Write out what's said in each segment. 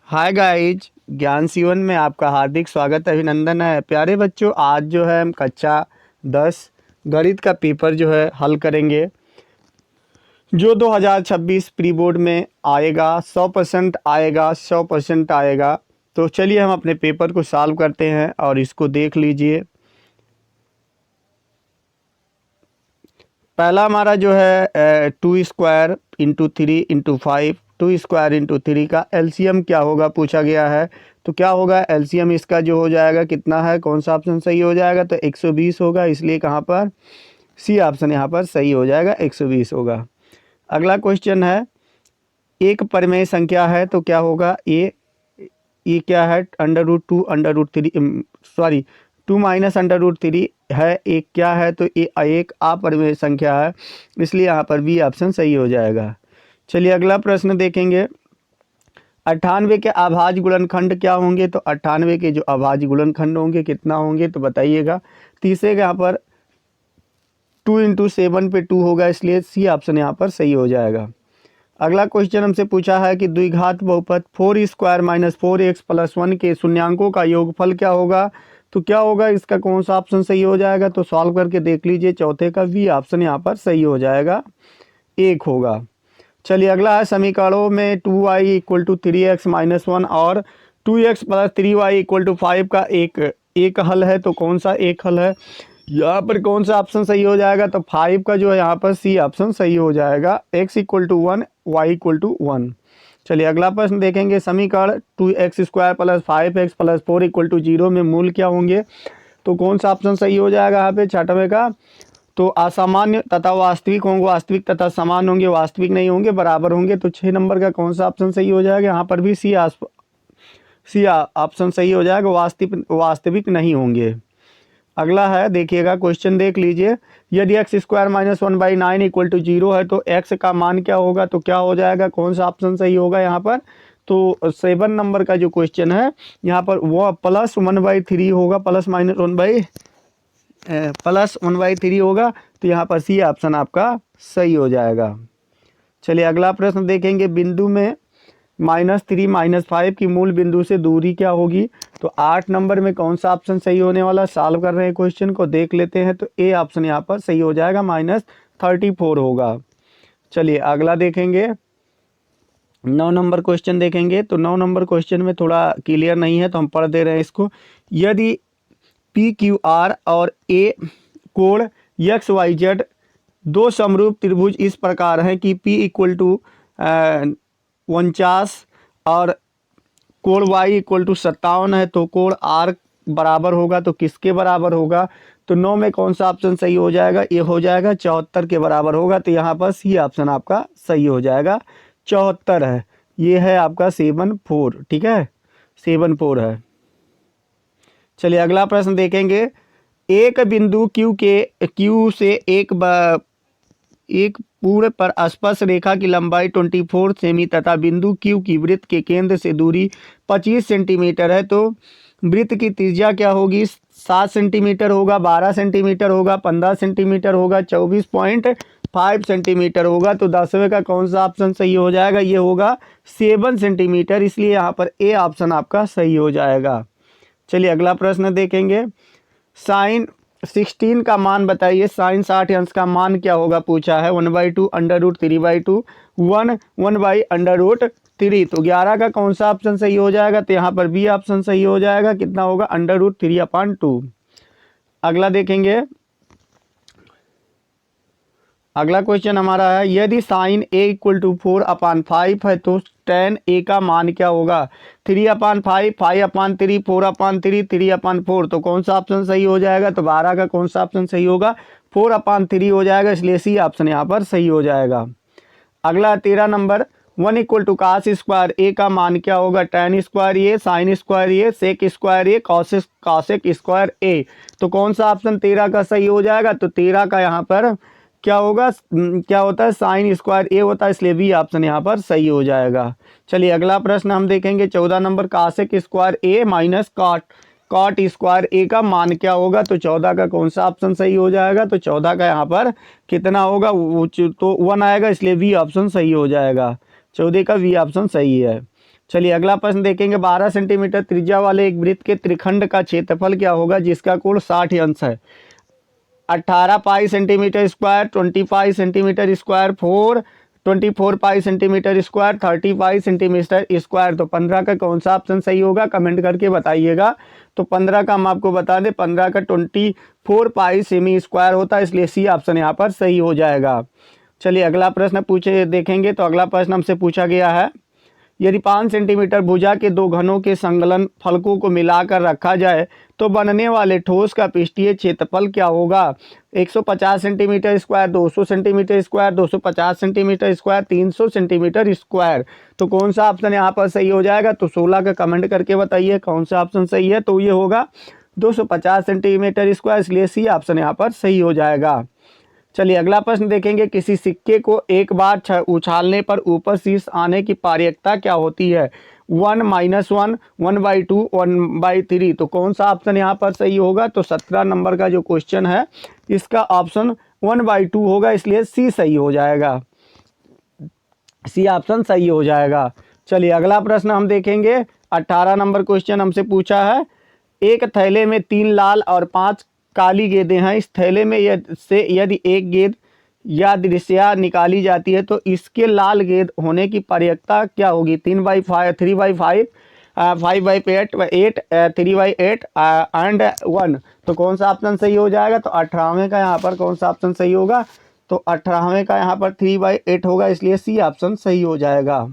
Hi guys, ज्ञान सीवन में आपका हार्दिक स्वागत अभिनंदन है। प्यारे बच्चों, आज जो है हम कक्षा 10 गणित का पेपर जो है हल करेंगे, जो 2026 प्री बोर्ड में आएगा। 100% आएगा, 100% आएगा। तो चलिए हम अपने पेपर को सॉल्व करते हैं और इसको देख लीजिए। पहला हमारा जो है 2² × 3 × 5, 2² × 3 का एलसीएम क्या होगा पूछा गया है। तो क्या होगा एलसीएम इसका जो हो जाएगा, कितना है, कौन सा ऑप्शन सही हो जाएगा, तो 120 होगा। इसलिए कहाँ पर सी ऑप्शन यहाँ पर सही हो जाएगा, 120 होगा। अगला क्वेश्चन है, एक परिमेय संख्या है तो क्या होगा, ये क्या है, √2 √3 सॉरी 2 - √3 है। एक क्या है, तो ये एक अपरिमेय संख्या है, इसलिए यहाँ पर बी ऑप्शन सही हो जाएगा। चलिए अगला प्रश्न देखेंगे। 98 के अभाज्य गुणनखंड क्या होंगे, तो 98 के जो अभाज्य गुणनखंड होंगे कितना होंगे, तो बताइएगा। तीसरे के यहाँ पर 2 × 7 पे 2 होगा, इसलिए सी ऑप्शन यहाँ पर सही हो जाएगा। अगला क्वेश्चन हमसे पूछा है कि द्विघात बहुपद 4² - 4x + 1 के शून्यांकों का योगफल क्या होगा। तो क्या होगा, इसका कौन सा ऑप्शन सही हो जाएगा, तो सॉल्व करके देख लीजिए। चौथे का बी ऑप्शन यहाँ पर सही हो जाएगा, 1 होगा। चलिए अगला है, समीकरणों में 2y = 3x - 1 और 2x + 3y = 5 का एक हल है। तो कौन सा एक हल है, यहाँ पर कौन सा ऑप्शन सही हो जाएगा, तो 5 का जो है यहाँ पर सी ऑप्शन सही हो जाएगा। x = 1 y = 1। चलिए अगला प्रश्न देखेंगे। समीकरण 2x² + 5x + 4 = 0 में मूल क्या होंगे। तो कौन सा ऑप्शन सही हो जाएगा यहाँ पे, छठवें का। तो असामान्य तथा वास्तविक होंगे, वास्तविक तथा समान होंगे, वास्तविक नहीं होंगे, बराबर होंगे। तो 6 नंबर का कौन सा ऑप्शन सही हो जाएगा, यहाँ पर भी सी ऑप्शन सही हो जाएगा, वास्तविक नहीं होंगे। अगला है, देखिएगा क्वेश्चन देख लीजिए। यदि x² - 1/9 = 0 है तो x का मान क्या होगा। तो क्या हो जाएगा, कौन सा ऑप्शन सही होगा यहाँ पर। तो 7 नंबर का जो क्वेश्चन है, यहाँ पर वो +1/3 होगा, +1/3 होगा। तो यहाँ पर सी ऑप्शन आपका सही हो जाएगा। चलिए अगला प्रश्न देखेंगे। बिंदु में -3 - 5 की मूल बिंदु से दूरी क्या होगी। तो 8 नंबर में कौन सा ऑप्शन सही होने वाला, सॉल्व कर रहे हैं क्वेश्चन को, देख लेते हैं। तो ए ऑप्शन यहाँ पर सही हो जाएगा, -34 होगा। चलिए अगला देखेंगे, 9 नंबर क्वेश्चन देखेंगे। तो 9 नंबर क्वेश्चन में थोड़ा क्लियर नहीं है, तो हम पढ़ दे रहे हैं इसको। यदि PQR और A कोण XYZ दो समरूप त्रिभुज इस प्रकार हैं कि P = 49 और कोण Y = 57 है, तो कोण R बराबर होगा, तो किसके बराबर होगा। तो 9 में कौन सा ऑप्शन सही हो जाएगा, ये हो जाएगा 74 के बराबर होगा। तो यहाँ पर सी ऑप्शन आपका सही हो जाएगा, 74 है। ये है आपका 74, ठीक है, 74 है। चलिए अगला प्रश्न देखेंगे। एक बिंदु Q से एक पूर्ण पर स्पर्श रेखा की लंबाई 24 सेमी तथा बिंदु Q की वृत्त के केंद्र से दूरी 25 सेंटीमीटर है। तो वृत्त की त्रिज्या क्या होगी, 7 सेंटीमीटर होगा, 12 सेंटीमीटर होगा, 15 सेंटीमीटर होगा, 24.5 सेंटीमीटर होगा। तो 10वें का कौन सा ऑप्शन सही हो जाएगा, ये होगा 7 सेंटीमीटर, इसलिए यहाँ पर ए ऑप्शन आपका सही हो जाएगा। चलिए अगला प्रश्न देखेंगे। साइन 16 का मान बताइए, साइन 60 अंश का मान क्या होगा पूछा है। 1/2 √3/2 1/√3। तो 11 का कौन सा ऑप्शन सही हो जाएगा, तो यहाँ पर बी ऑप्शन सही हो जाएगा, कितना होगा, √3/2। अगला देखेंगे। अगला क्वेश्चन हमारा है, यदि साइन A = 4/5 है तो tan A का मान क्या होगा। 3/5, 5/3, 4/3, 3/4। तो कौन सा ऑप्शन सही हो जाएगा, तो 12 का कौन सा ऑप्शन सही होगा, 4/3 हो जाएगा, इसलिए सी ऑप्शन यहाँ पर सही हो जाएगा। अगला 13 नंबर, 1 = cos² A का मान क्या होगा, tan² A, sin² A, sec² A, cosec² A। तो कौन सा ऑप्शन 13 का सही हो जाएगा, तो 13 का यहाँ पर क्या होगा, क्या होता है, sin² A होता है, इसलिए बी ऑप्शन यहाँ पर सही हो जाएगा। चलिए अगला प्रश्न हम देखेंगे। 14 number, cosec² A - cot² A का मान क्या होगा। तो 14 का कौन सा ऑप्शन सही हो जाएगा, तो 14 का यहाँ पर कितना होगा, तो 1 आएगा, इसलिए बी ऑप्शन सही हो जाएगा। 14 का बी ऑप्शन सही है। चलिए अगला प्रश्न देखेंगे। 12 सेंटीमीटर त्रिज्या वाले एक वृत्त के त्रिखंड का क्षेत्रफल क्या होगा जिसका कोण 60 अंश है? 18 पाई सेंटीमीटर स्क्वायर, 25 सेंटीमीटर स्क्वायर, 24 पाई सेंटीमीटर स्क्वायर, 30 पाई सेंटीमीटर स्क्वायर। तो 15 का कौन सा ऑप्शन सही होगा कमेंट करके बताइएगा। तो 15 का हम आपको बता दें, 15 का 24 पाई सेमी स्क्वायर होता है, इसलिए सी ऑप्शन यहाँ पर सही हो जाएगा। चलिए अगला प्रश्न पूछे देखेंगे। तो अगला प्रश्न हमसे पूछा गया है, यदि 5 सेंटीमीटर भुजा के दो घनों के संलग्न फलकों को मिलाकर रखा जाए तो बनने वाले ठोस का पृष्ठीय क्षेत्रफल क्या होगा? 150 centimetre square, 200 centimetre square, 250 centimetre square, 300 centimetre square. तो कौन सा ऑप्शन यहाँ पर सही हो जाएगा? तो 16 का कमेंट करके बताइए कौन सा ऑप्शन सही है। तो ये होगा 250 सेंटीमीटर स्क्वायर, इसलिए सी ऑप्शन यहाँ पर सही हो जाएगा। चलिए अगला प्रश्न देखेंगे। किसी सिक्के को एक बार उछालने पर ऊपर शीर्ष आने की पारगम्यता क्या होती है? 1 - 1, 1/2, 1/3। तो कौन सा ऑप्शन यहाँ पर सही होगा? तो 17 नंबर का जो क्वेश्चन है इसका ऑप्शन 1/2 होगा, इसलिए सी सही हो जाएगा। सी ऑप्शन सही हो जाएगा। चलिए अगला प्रश्न हम देखेंगे। 18 नंबर क्वेश्चन हमसे पूछा है, एक थैले में 3 लाल और 5 काली गेंदें हैं। इस थैले में यदि एक गेंद या दृश्या निकाली जाती है तो इसके लाल गेंद होने की पारगम्यता क्या होगी? 3/5, 3/5, 5/8, 3/8 एंड 1। तो कौन सा ऑप्शन सही हो जाएगा? तो 18वें का यहाँ पर कौन सा ऑप्शन सही होगा? तो 18वें का यहाँ पर 3/8 होगा, इसलिए सी ऑप्शन सही हो जाएगा।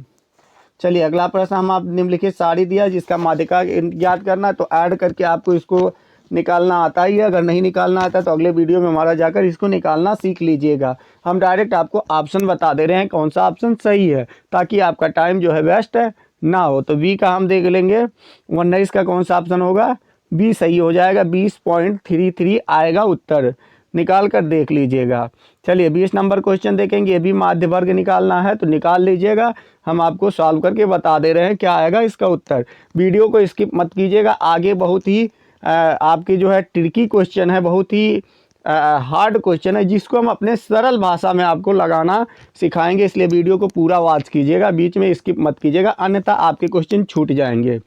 चलिए अगला प्रश्न हम आप निम्नलिखित सारी दिया जिसका माध्यिका ज्ञात करना है। तो ऐड करके आपको इसको निकालना आता ही है, अगर नहीं निकालना आता तो अगले वीडियो में हमारा जाकर इसको निकालना सीख लीजिएगा। हम डायरेक्ट आपको ऑप्शन बता दे रहे हैं कौन सा ऑप्शन सही है, ताकि आपका टाइम जो है वेस्ट ना हो। तो बी का हम देख लेंगे। 19 का कौन सा ऑप्शन होगा? बी सही हो जाएगा। 20.33 आएगा उत्तर, निकाल कर देख लीजिएगा। चलिए 20 नंबर क्वेश्चन देखेंगे। ये भी माध्य वर्ग निकालना है, तो निकाल लीजिएगा। हम आपको सॉल्व करके बता दे रहे हैं क्या आएगा इसका उत्तर। वीडियो को स्किप मत कीजिएगा, आगे बहुत ही आपकी जो है ट्रिकी क्वेश्चन है, बहुत ही हार्ड क्वेश्चन है, जिसको हम अपने सरल भाषा में आपको लगाना सिखाएंगे। इसलिए वीडियो को पूरा वॉच कीजिएगा, बीच में स्किप मत कीजिएगा, अन्यथा आपके क्वेश्चन छूट जाएंगे।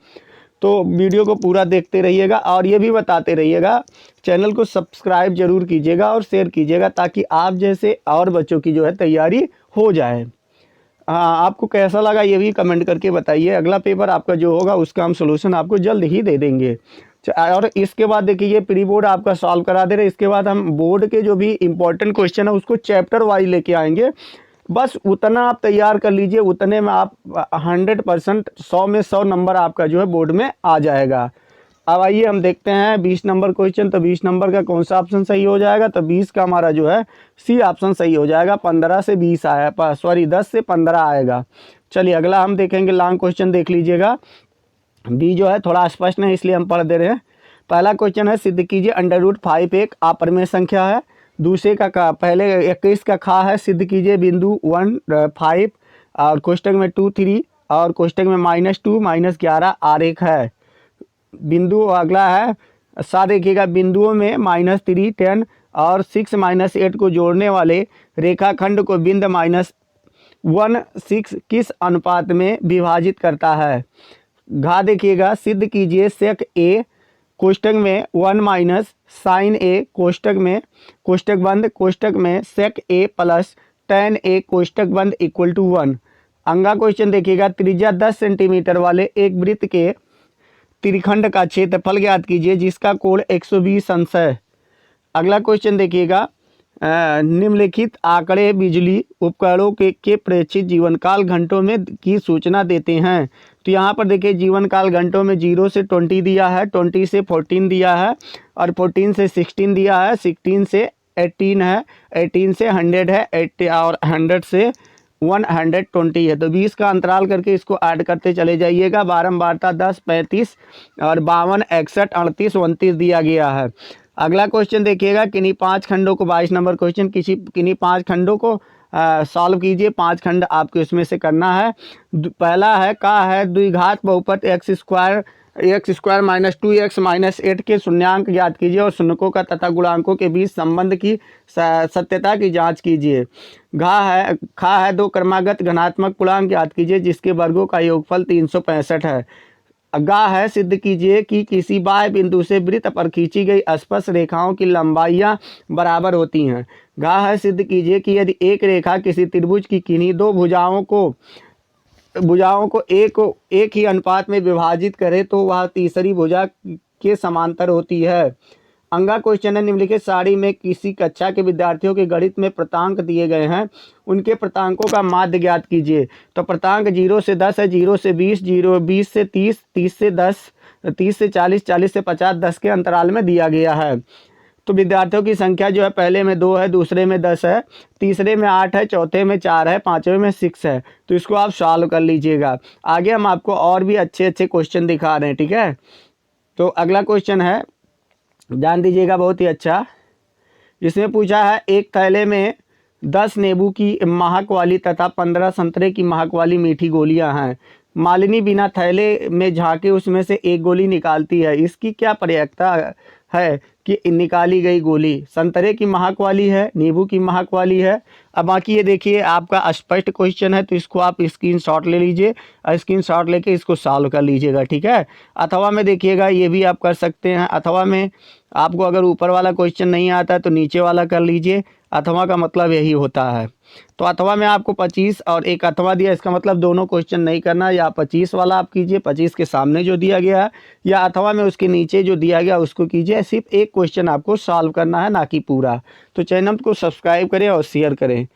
तो वीडियो को पूरा देखते रहिएगा और ये भी बताते रहिएगा, चैनल को सब्सक्राइब जरूर कीजिएगा और शेयर कीजिएगा, ताकि आप जैसे और बच्चों की जो है तैयारी हो जाए। हाँ, आपको कैसा लगा ये भी कमेंट करके बताइए। अगला पेपर आपका जो होगा उसका हम सॉल्यूशन आपको जल्द ही दे देंगे। और इसके बाद देखिए ये प्री बोर्ड आपका सॉल्व करा दे रहे हैं। इसके बाद हम बोर्ड के जो भी इंपॉर्टेंट क्वेश्चन है उसको चैप्टर वाइज लेके आएंगे। बस उतना आप तैयार कर लीजिए, उतने में आप 100% 100 में 100 नंबर आपका जो है बोर्ड में आ जाएगा। अब आइए हम देखते हैं 20 नंबर क्वेश्चन। तो 20 नंबर का कौन सा ऑप्शन सही हो जाएगा? तो 20 का हमारा जो है सी ऑप्शन सही हो जाएगा। 15 से 20 आया, सॉरी 10 से 15 आएगा। चलिए अगला हम देखेंगे, लॉन्ग क्वेश्चन देख लीजिएगा। बी जो है थोड़ा स्पष्ट नहीं, इसलिए हम पढ़ दे रहे हैं। पहला क्वेश्चन है, सिद्ध कीजिए √5 एक अपरिमेय संख्या है। दूसरे का पहले 21 का खा है, सिद्ध कीजिए बिंदु 1, 5 और कोष्टक में 2, 3 और कोष्टक में -2, -11 आरेख है। बिंदु अगला है, साथ देखिएगा बिंदुओं में -3, 10 और 6, -8 को जोड़ने वाले रेखाखंड को बिंदु -1, 6 किस अनुपात में विभाजित करता है? घा देखिएगा, सिद्ध कीजिए सेक ए कोष्टक में 1 - साइन ए कोष्टक में कोष्टक बंद कोष्टक में सेक ए प्लस tan ए कोष्टक बंद = 1। अंगा क्वेश्चन देखिएगा, त्रिज्या 10 सेंटीमीटर वाले एक वृत्त के त्रिखंड का क्षेत्रफल ज्ञात कीजिए जिसका कोण 120 अंश है। अगला क्वेश्चन देखिएगा, निम्नलिखित आंकड़े बिजली उपकरणों के प्रेक्षित जीवनकाल घंटों में की सूचना देते हैं। तो यहाँ पर देखिए जीवनकाल घंटों में 0 से 20 दिया है, 20 से 14 दिया है और 14 से 16 दिया है, 16 से 18 है, 18 से 100 है, 80 और 100 से 120 है। तो 20 का अंतराल करके इसको ऐड करते चले जाइएगा। बारंबारता 10, 35 और 52, 61, 38, 29 दिया गया है। अगला क्वेश्चन देखिएगा, किन्हीं 5 खंडों को 22 नंबर क्वेश्चन, किन्हीं 5 खंडों को सॉल्व कीजिए। 5 खंड आपको इसमें से करना है। पहला है का है द्विघात बहुपद x square minus 2x minus 8 के शून्यांक ज्ञात कीजिए और शून्यकों का तथा गुणांकों के बीच संबंध की सत्यता की जांच कीजिए। खा है दो क्रमागत घनात्मक पूर्णांक ज्ञात कीजिए जिसके वर्गों का योगफल 365 है। गा है सिद्ध कीजिए कि किसी बाह्य बिंदु से वृत्त पर खींची गई स्पर्श रेखाओं की लंबाइयां बराबर होती हैं। गा है सिद्ध कीजिए कि यदि एक रेखा किसी त्रिभुज की किन्हीं दो भुजाओं को एक ही अनुपात में विभाजित करे तो वह तीसरी भुजा के समांतर होती है। अंगा क्वेश्चन है निम्नलिखित सारणी में किसी कक्षा के विद्यार्थियों के गणित में प्रतांक दिए गए हैं, उनके प्रतांकों का माध्य ज्ञात कीजिए। तो प्रतांक 0 से 10 है, 0 से 20, 20 से 30, 30 से 10, 30 से 40, 40 से 50, 10 के अंतराल में दिया गया है। तो विद्यार्थियों की संख्या जो है पहले में 2 है, दूसरे में 10 है, तीसरे में 8 है, चौथे में 4 है, पाँचवें में 6 है। तो इसको आप सॉल्व कर लीजिएगा। आगे हम आपको और भी अच्छे अच्छे क्वेश्चन दिखा रहे हैं, ठीक है। तो अगला क्वेश्चन है, ध्यान दीजिएगा, बहुत ही अच्छा। इसमें पूछा है एक थैले में 10 नींबू की महक वाली तथा 15 संतरे की महक वाली मीठी गोलियां हैं। मालिनी बिना थैले में झांके उसमें से एक गोली निकालती है। इसकी क्या प्रयोक्ता है कि निकाली गई गोली संतरे की महक वाली है, नींबू की महक वाली है। अब बाकी ये देखिए आपका स्पष्ट क्वेश्चन है, तो इसको आप स्क्रीनशॉट ले लीजिए और स्क्रीनशॉट लेके इसको सॉल्व कर लीजिएगा, ठीक है। अथवा में देखिएगा ये भी आप कर सकते हैं। अथवा में आपको अगर ऊपर वाला क्वेश्चन नहीं आता है तो नीचे वाला कर लीजिए। अथवा का मतलब यही होता है। तो अथवा में आपको 25 और एक अथवा दिया, इसका मतलब दोनों क्वेश्चन नहीं करना, या 25 वाला आप कीजिए 25 के सामने जो दिया गया है, या अथवा में उसके नीचे जो दिया गया उसको कीजिए। सिर्फ एक क्वेश्चन आपको सॉल्व करना है, ना कि पूरा। तो चैनल को सब्सक्राइब करें और शेयर करें।